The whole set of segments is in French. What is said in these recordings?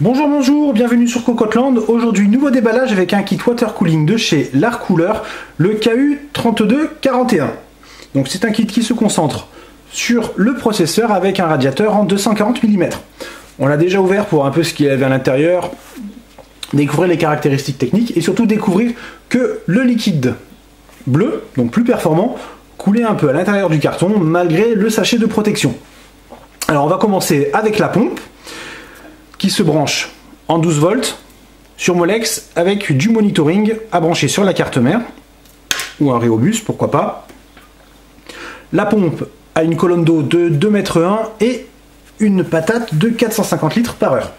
Bonjour, bonjour, bienvenue sur Cocotland. Aujourd'hui, nouveau déballage avec un kit water cooling de chez L'Arcooler, le KU3241. Donc c'est un kit qui se concentre sur le processeur avec un radiateur en 240 mm. On l'a déjà ouvert pour un peu ce qu'il y avait à l'intérieur, découvrir les caractéristiques techniques et surtout découvrir que le liquide bleu, donc plus performant, coulait un peu à l'intérieur du carton malgré le sachet de protection. Alors on va commencer avec la pompe qui se branche en 12 volts sur Molex avec du monitoring à brancher sur la carte mère ou un Rhéobus, pourquoi pas. La pompe a une colonne d'eau de 2,1 m et une patate de 450 litres par heure.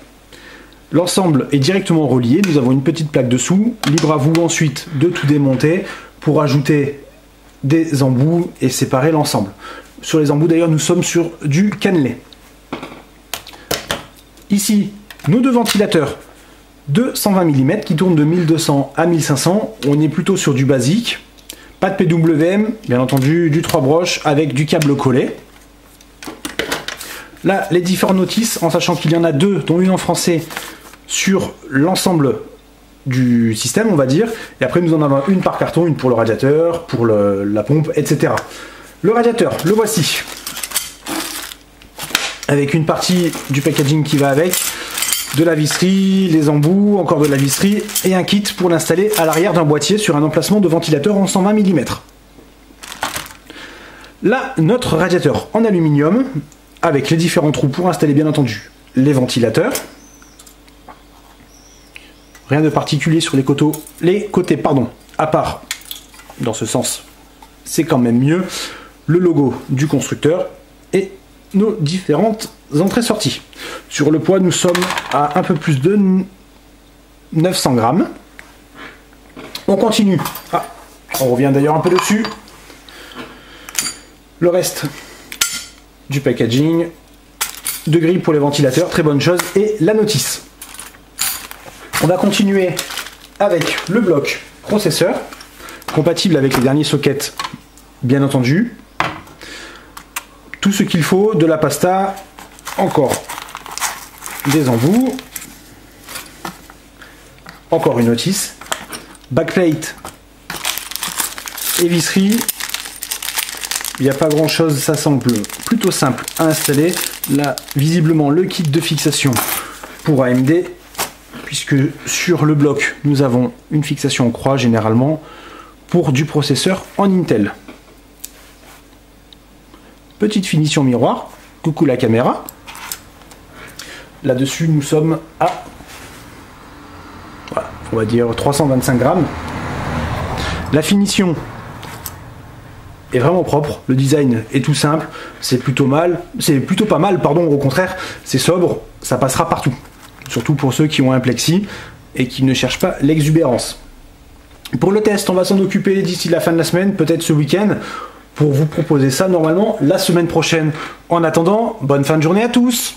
L'ensemble est directement relié, nous avons une petite plaque dessous, libre à vous ensuite de tout démonter pour ajouter des embouts et séparer l'ensemble. Sur les embouts d'ailleurs nous sommes sur du cannelé. Ici, nos deux ventilateurs de 120 mm qui tournent de 1200 à 1500. On est plutôt sur du basique. Pas de PWM, bien entendu, du 3 broches avec du câble collé. Là, les différentes notices, en sachant qu'il y en a deux, dont une en français, sur l'ensemble du système, on va dire. Et après, nous en avons une par carton, une pour le radiateur, pour la pompe, etc. Le radiateur, le voici. Avec une partie du packaging qui va avec, de la visserie, les embouts, encore de la visserie et un kit pour l'installer à l'arrière d'un boîtier sur un emplacement de ventilateur en 120 mm. Là, notre radiateur en aluminium avec les différents trous pour installer bien entendu les ventilateurs. Rien de particulier sur les côtés, à part dans ce sens, c'est quand même mieux, le logo du constructeur et nos différentes entrées-sorties. Sur le poids, nous sommes à un peu plus de 900 grammes. On continue. On revient d'ailleurs un peu dessus. Le reste du packaging, de grille pour les ventilateurs, très bonne chose, et la notice. On va continuer avec le bloc processeur, compatible avec les derniers sockets, bien entendu. Tout ce qu'il faut, de la pasta, encore des embouts, encore une notice, backplate et visserie. Il n'y a pas grand chose, ça semble plutôt simple à installer. Là, visiblement, le kit de fixation pour AMD, puisque sur le bloc, nous avons une fixation en croix généralement pour du processeur en Intel. Petite finition miroir, coucou la caméra. Là-dessus, nous sommes à, voilà, on va dire 325 grammes. La finition est vraiment propre, le design est tout simple, c'est plutôt pas mal, pardon, au contraire, c'est sobre, ça passera partout. Surtout pour ceux qui ont un plexi et qui ne cherchent pas l'exubérance. Pour le test, on va s'en occuper d'ici la fin de la semaine, peut-être ce week-end, pour vous proposer ça normalement la semaine prochaine. En attendant, bonne fin de journée à tous!